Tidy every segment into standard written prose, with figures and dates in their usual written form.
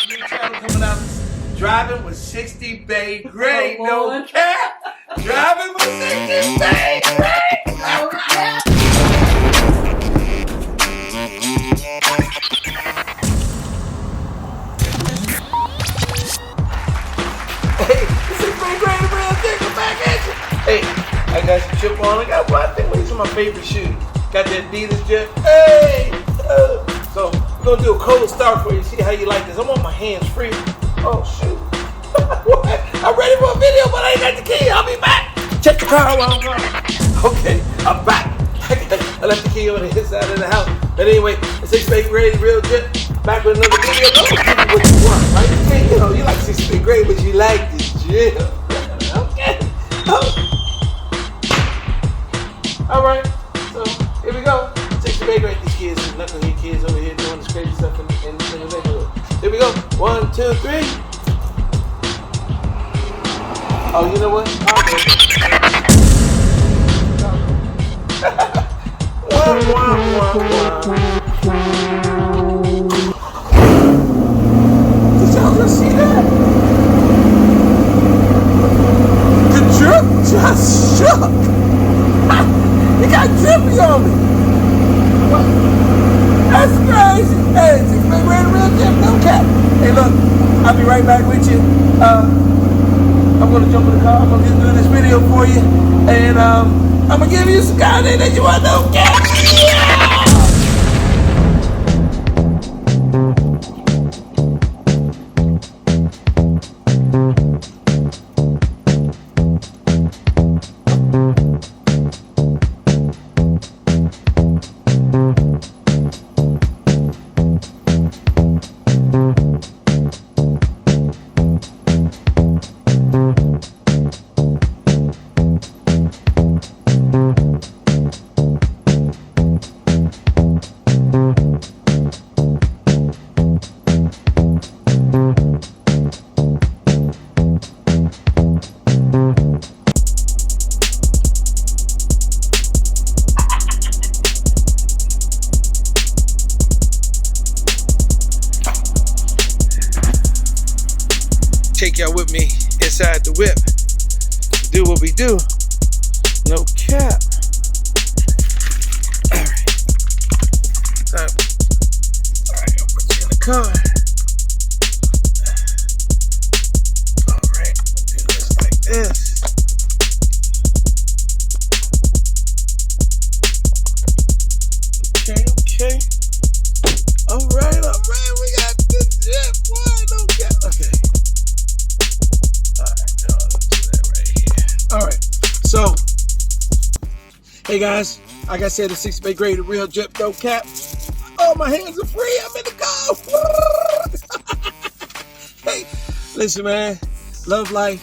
New channel coming out. Driving with 60 Bay Gray. No cap. Driving with 60 Bay Gray. No cap. Hey, 60 Bay Gray, the real thing. I'm back at you. Hey, I got some chip on. I got what I think these are my favorite shoes. Got the Adidas Jet. Hey. So we're gonna do a cold start for you. See how you like this. I want my hands free. Oh shoot! I'm ready for a video, but I ain't got the key. I'll be back. Check the car while I'm gone. Okay, I'm back. I left the key on the inside of the house. But anyway, it's 6 Bay Gray, real jet. Back with another video. Don't give me what you want, right? You can't, you like 6 Bay Gray, but you like this jet. Okay. All right. So here we go. 6 Bay Gray. These kids, knucklehead kids over here doing this crazy stuff in the neighborhood. Here we go. 1, 2, 3. Oh, you know what? Did y'all just see that? The drip just shook. It got drippy on me. What? That's crazy. Hey, 6 Bay Gray, real drip, no cap. Hey, look, I'll be right back with you. I'm gonna jump in the car. I'm gonna do this video for you, and I'm gonna give you some content that you want to know. Yeah! Take y'all with me inside the whip. Do what we do. No cap. Alright. So, alright, I'll put you in the car. Alright, do this like this. Okay. Alright, we got this jet, boy. No cap. Okay. Alright, so hey guys, like I said, the 6 Bay Gray, the real jet, no cap. Oh, my hands are free. I'm in the car. Hey, listen, man. Love life.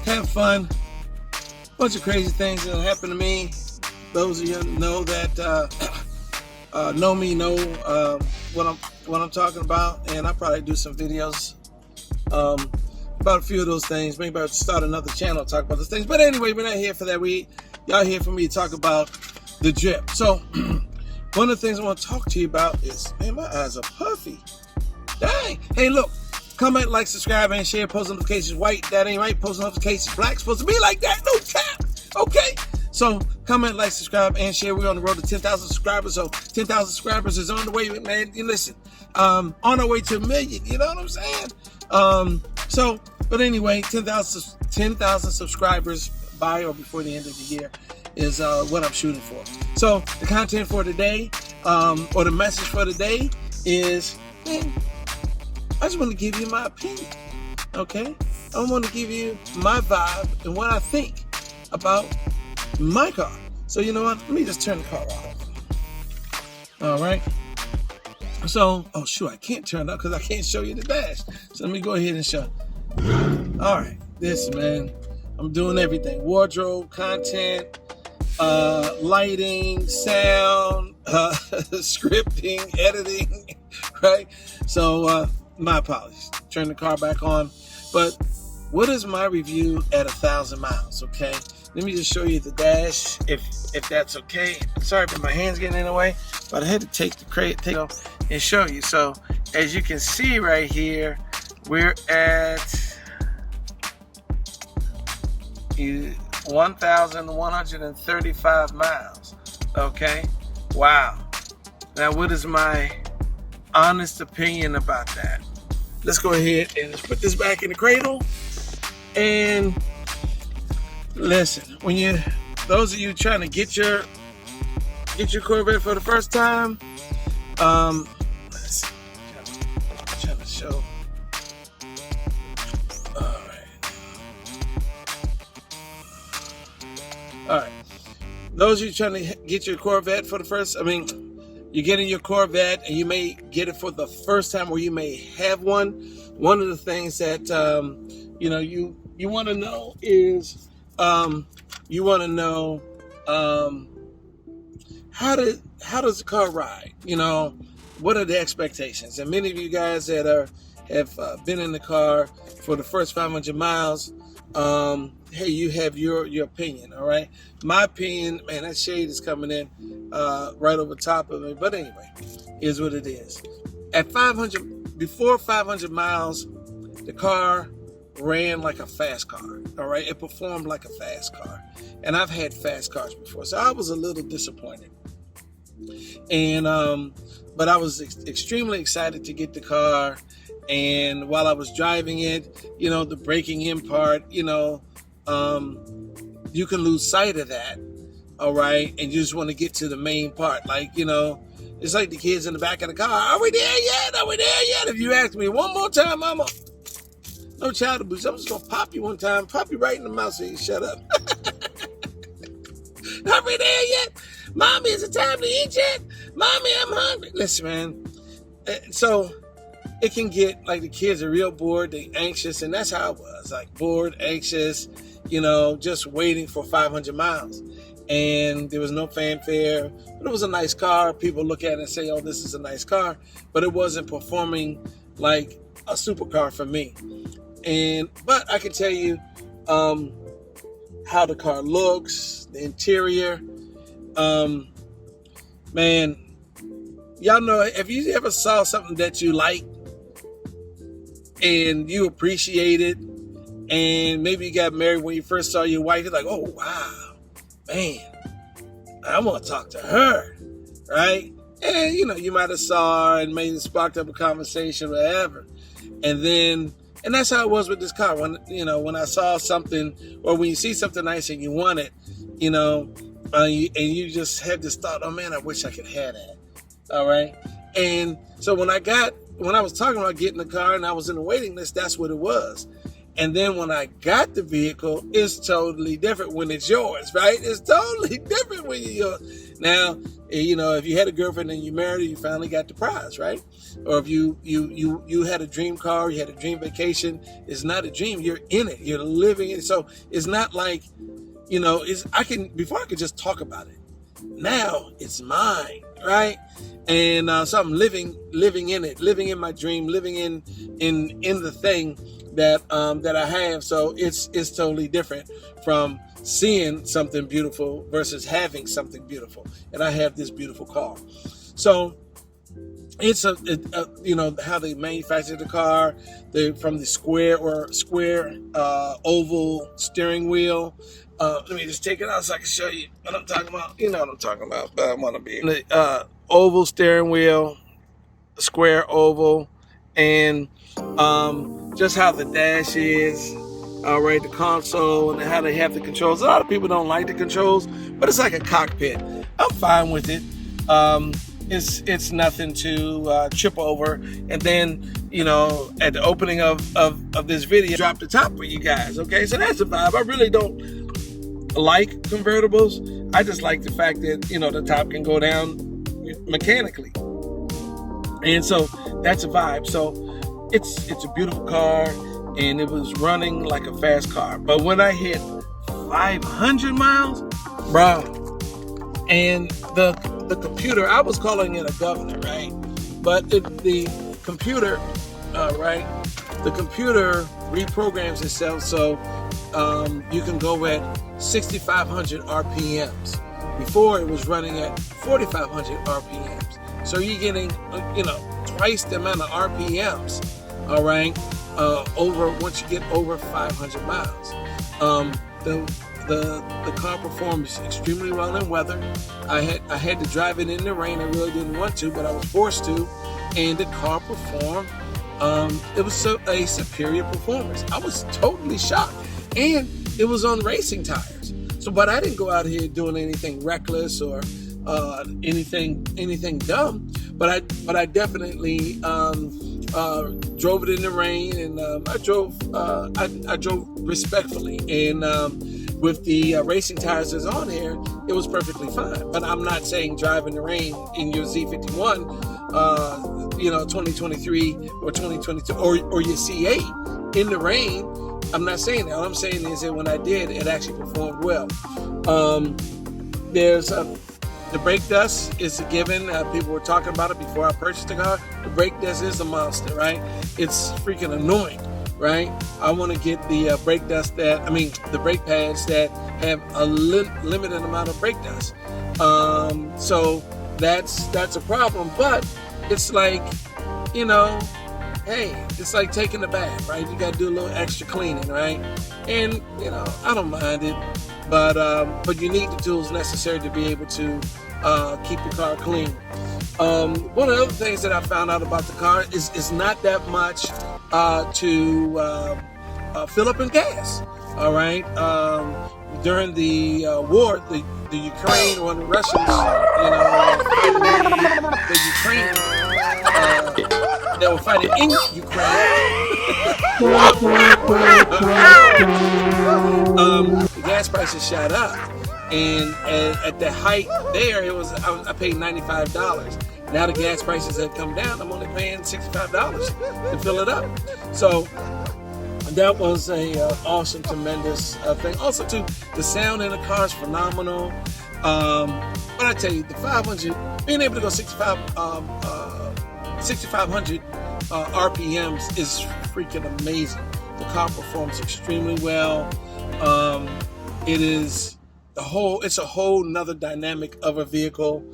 Have fun. Bunch of crazy things that happen to me. Those of you know that know me know what I'm talking about, and I probably do some videos about a few of those things. Maybe I'll start another channel, talk about those things. But anyway, we're not here for that. Y'all here for me to talk about the drip. So one of the things I want to talk to you about is, man, my eyes are puffy. Dang. Hey, look, comment, like, subscribe, and share. Post notifications white. That ain't right. Post notifications black. Supposed to be like that. No cap. Okay. So comment, like, subscribe, and share. We're on the road to 10,000 subscribers. So 10,000 subscribers is on the way, man. You listen, on our way to 1 million. You know what I'm saying? But anyway, 10,000 subscribers by or before the end of the year is what I'm shooting for. So the content for today, or the message for today is, man, I just want to give you my opinion, okay? I want to give you my vibe and what I think about my car. So you know what? Let me just turn the car off. All right. So, oh shoot, I can't turn it up because I can't show you the dash. So let me go ahead and show. All right, this, man, I'm doing everything: wardrobe, content, lighting, sound, scripting, editing, right? So my apologies. Turn the car back on. But what is my review at 1,000 miles? Okay, let me just show you the dash, if that's okay. Sorry, but my hand's getting in the way. But I had to take the crate, take off, and show you. So as you can see right here, we're at 1,135 miles. Okay, wow. Now, what is my honest opinion about that? Let's go ahead and let's put this back in the cradle. And listen, when those of you trying to get your Corvette for the first time, let's see, I'm trying to show. All right. Those of you trying to get your Corvette for the first, you're getting your Corvette and you may get it for the first time, or you may have one. One of the things that you want to know is how does the car ride? What are the expectations? And many of you guys that have been in the car for the first 500 miles, hey, you have your opinion, all right? My opinion, man, that shade is coming in right over top of me. But anyway, is what it is. Before 500 miles, the car ran like a fast car, all right? It performed like a fast car. And I've had fast cars before, so I was a little disappointed. And but I was extremely excited to get the car. And while I was driving it, the braking in part, you can lose sight of that, all right? And you just want to get to the main part. Like, it's like the kids in the back of the car. Are we there yet? Are we there yet? If you ask me one more time, Mama, no child abuse. I'm just going to pop you one time, pop you right in the mouth so you shut up. Are we there yet? Mommy, is it time to eat yet? Mommy, I'm hungry. Listen, man. So it can get like the kids are real bored, they anxious, and that's how it was. Like bored, anxious, just waiting for 500 miles. And there was no fanfare, but it was a nice car. People look at it and say, oh, this is a nice car, but it wasn't performing like a supercar for me. But I can tell you how the car looks, the interior. Man, y'all know, if you ever saw something that you like and you appreciate it, and maybe you got married when you first saw your wife, you're like, oh, wow, man, I want to talk to her, right? And, you might have saw her and maybe sparked up a conversation, whatever. And that's how it was with this car. When I saw something, or when you see something nice and you want it, and you just had this thought, oh man, I wish I could have that. All right. And so when I was talking about getting the car and I was in the waiting list, that's what it was. And then when I got the vehicle, it's totally different when it's yours, right? It's totally different when you're yours. Now, if you had a girlfriend and you married her, you finally got the prize, right? Or if you had a dream car, you had a dream vacation, it's not a dream. You're in it. You're living it. So it's not like, before I could just talk about it. Now it's mine, right? And so I'm living in it, living in my dream, living in the thing that I have. So it's totally different from seeing something beautiful versus having something beautiful. And I have this beautiful car. So it's how they manufacture the car, from the square oval steering wheel. Let me just take it out so I can show you what I'm talking about. You know what I'm talking about, but I want to be in the oval steering wheel, square oval, and just how the dash is, all right, the console, and how they have the controls. A lot of people don't like the controls, but it's like a cockpit. I'm fine with it. It's nothing to trip over. And then, at the opening of this video, drop the top for you guys. Okay, so that's the vibe. I really don't like convertibles. I just like the fact that, the top can go down mechanically. And so that's a vibe. So it's a beautiful car, and it was running like a fast car. But when I hit 500 miles, bro, and the computer, I was calling it a governor, right? But the computer, right? The computer reprograms itself so you can go at 6,500 RPMs. Before it was running at 4,500 RPMs. So you're getting, twice the amount of RPMs. All right, once you get over 500 miles. The car performs extremely well in weather. I had to drive it in the rain. I really didn't want to, but I was forced to, and the car performed. It was a superior performance. I was totally shocked, and it was on racing tires. So, but I didn't go out here doing anything reckless or anything dumb. But I definitely drove it in the rain, and I drove respectfully, and with the racing tires that's on here, it was perfectly fine. But I'm not saying drive in the rain in your Z51, 2023 or 2022 or your C8 in the rain. I'm not saying that. All I'm saying is that when I did, it actually performed well. There's the brake dust is a given. People were talking about it before I purchased the car. The brake dust is a monster, right? It's freaking annoying, right? I want to get the brake dust the brake pads that have a limited amount of brake dust. So that's a problem. But it's like, hey, it's like taking a bath, right? You got to do a little extra cleaning, right? And I don't mind it, but you need the tools necessary to be able to keep the car clean. One of the other things that I found out about the car is not that much to fill up in gas. All right. During the war, the Ukraine or the Russians, the Ukraine, they were fighting in Ukraine. The gas prices shot up, and at the height there, I paid $95. Now the gas prices have come down. I'm only paying $65 to fill it up. So that was a awesome, tremendous thing. Also, too, the sound in the car is phenomenal. But I tell you, the 500, being able to go 6,500 RPMs is freaking amazing. The car performs extremely well. It's a whole nother dynamic of a vehicle.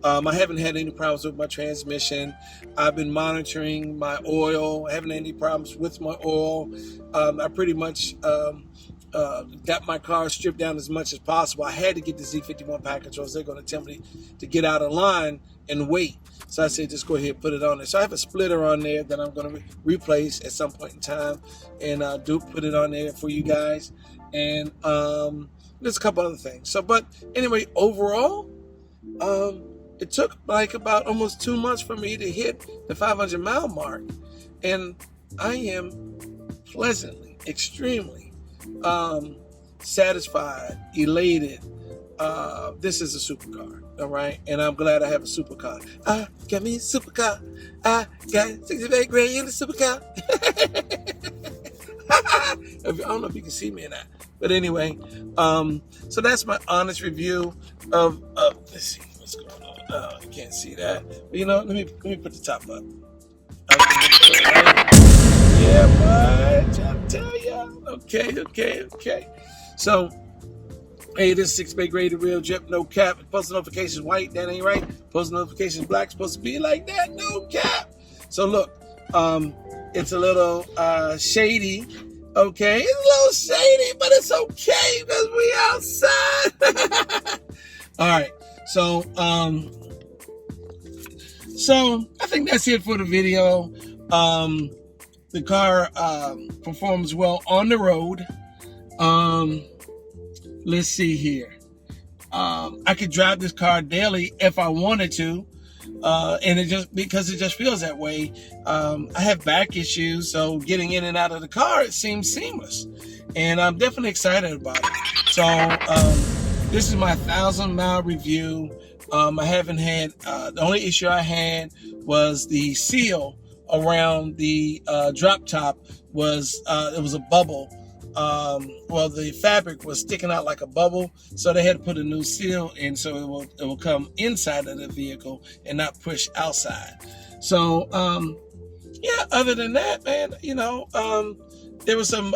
I haven't had any problems with my transmission. I've been monitoring my oil. I haven't had any problems with my oil. I pretty much got my car stripped down as much as possible. I had to get the Z51 package, or they're going to tell me to get out of line and wait. So I said, just go ahead and put it on there. So I have a splitter on there that I'm going to replace at some point in time, and put it on there for you guys. And there's a couple other things. So, but anyway, overall, it took like about almost 2 months for me to hit the 500 mile mark, and I am pleasantly, extremely satisfied, elated. This is a supercar, all right? And I'm glad I have a supercar. I got me a supercar. I got 68 grand in the supercar. I don't know if you can see me or not, but anyway, so that's my honest review of let's see what's going on. You can't see that, but let me put the top up. Yeah, boy, trying to tell you. Okay. So, hey, this is 6-Bay graded real Jip, no cap. Post notifications white, that ain't right. Post notifications black, supposed to be like that, no cap. So look, it's a little shady. Okay, it's a little shady, but it's okay because we outside. All right, so I think that's it for the video. The car performs well on the road. Let's see here. I could drive this car daily if I wanted to. And it just feels that way. I have back issues, so getting in and out of the car, it seems seamless, and I'm definitely excited about it. So this is my 1,000-mile review. I haven't had the only issue I had was the seal around the drop top was it was a bubble. The fabric was sticking out like a bubble, so they had to put a new seal in so it will come inside of the vehicle and not push outside. So yeah, other than that, man, there were some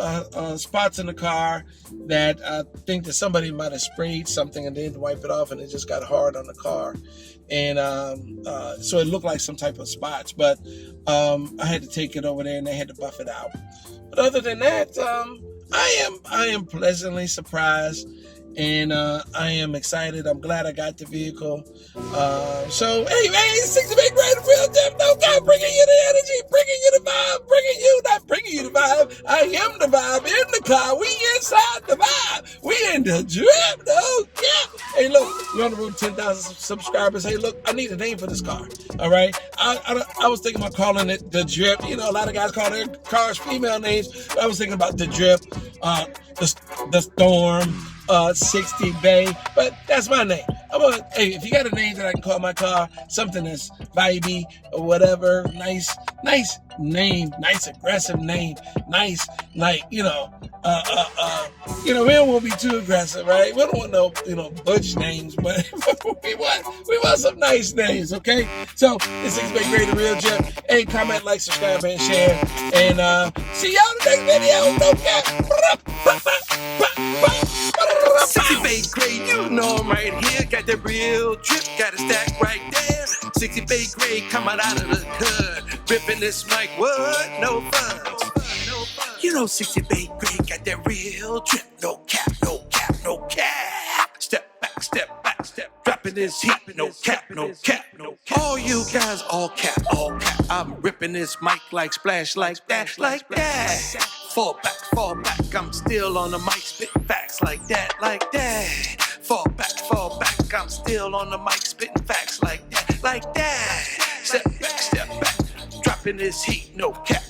spots in the car that I think that somebody might have sprayed something and didn't wipe it off, and it just got hard on the car, and so it looked like some type of spots. But I had to take it over there, and they had to buff it out. But other than that, I am pleasantly surprised, and I am excited. I'm glad I got the vehicle. So hey man, 60 Big Red Real Jim, no God, bringing you the energy, bringing you the vibe, not bringing you the vibe. I am the vibe in the car. We inside the vibe. We in the drip, no cap. Hey, look, we're on the road to 10,000 subscribers. Hey, look, I need a name for this car. All right, I was thinking about calling it the Drip. A lot of guys call their cars female names. I was thinking about the Drip, the Storm. 60 Bay, but that's my name. Hey, if you got a name that I can call my car, something that's vibey or whatever, nice name, nice aggressive name, nice, like, we don't want to be too aggressive, right? We don't want no, butch names, but we want some nice names, okay? So, it's 6 Bay Great and Real Jim. Hey, comment, like, subscribe, and share, and see y'all in the next video. No cap. 60 Bay Great, you know I'm right here. Got the real drip, got a stack right there. 60 Bay Great coming out of the hood, ripping this mic, what? No fun. 60 Bay Great got that real drip, no cap. Step back, dropping this heat, no cap. All you guys, all cap. I'm ripping this mic like splash, like that. Fall back, I'm still on the mic, spitting facts like that. Fall back, I'm still on the mic, spitting facts like that. Step back, dropping this heat, no cap.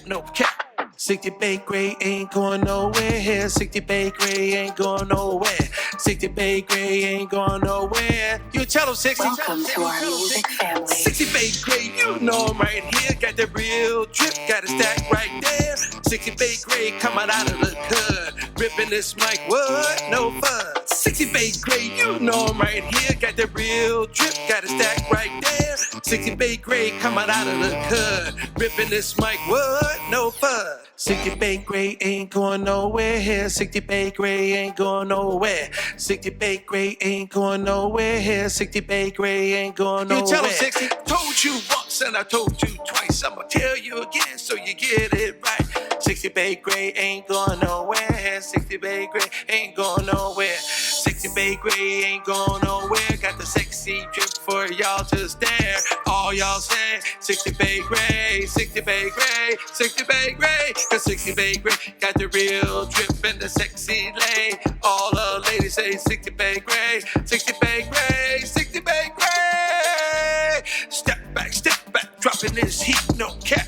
60 Bay Great ain't going nowhere. 60 Bay Great ain't going nowhere. 60 Bay Great ain't going nowhere. You tell them 60. Welcome to our music family. 60 Bay Great, you know I'm right here. Got the real drip, got a stack right there. 60 Bay Great coming out of the hood, ripping this mic, what? No fun. 60 Bay Great, you know I'm right here. Got the real drip, got a stack right there. 60 Bay Great coming out of the hood, ripping this mic, what? No fun. 60 Bay Great ain't going nowhere. 60 Bay Great ain't going nowhere. 60 Bay Great ain't going nowhere. 60 Bay Great ain't going nowhere. You tell them 60. Told you once and I told you twice. I'ma tell you again so you get it right. 60 Bay Great ain't going nowhere. 60 Bay Great ain't going nowhere. 60 Bay Great ain't going nowhere. Got the sexy drip for y'all to stare. All y'all say 60 Bay Great, 60 Bay Great, 60 Bay Great. Cause 60 Bay Great got the real drip and the sexy lay. All the ladies say 60 Bay Great, 60 Bay Great, 60 Bay Great. Step back, dropping this heat, no cap.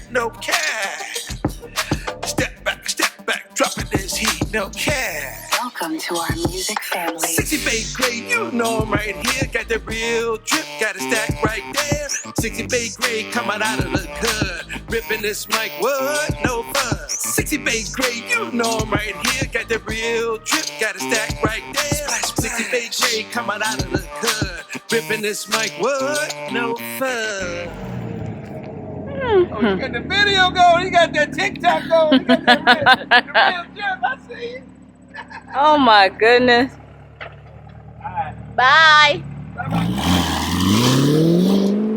Step back, dropping this heat, no cap. Welcome to our music family. 60 Bay Great, you know I'm right here. Got the real drip, got a stack right there. 60 Bay Great coming out of the hood, ripping this mic, what? No fun. 60 Bay Great, you know I'm right here. Got the real drip, got a stack right there. 60 Bay Great coming out of the hood, ripping this mic, what? No fun. Oh, you got the video going, you got that TikTok going, you got that the real drip, I see you. Oh my goodness. All right. Bye. Bye-bye.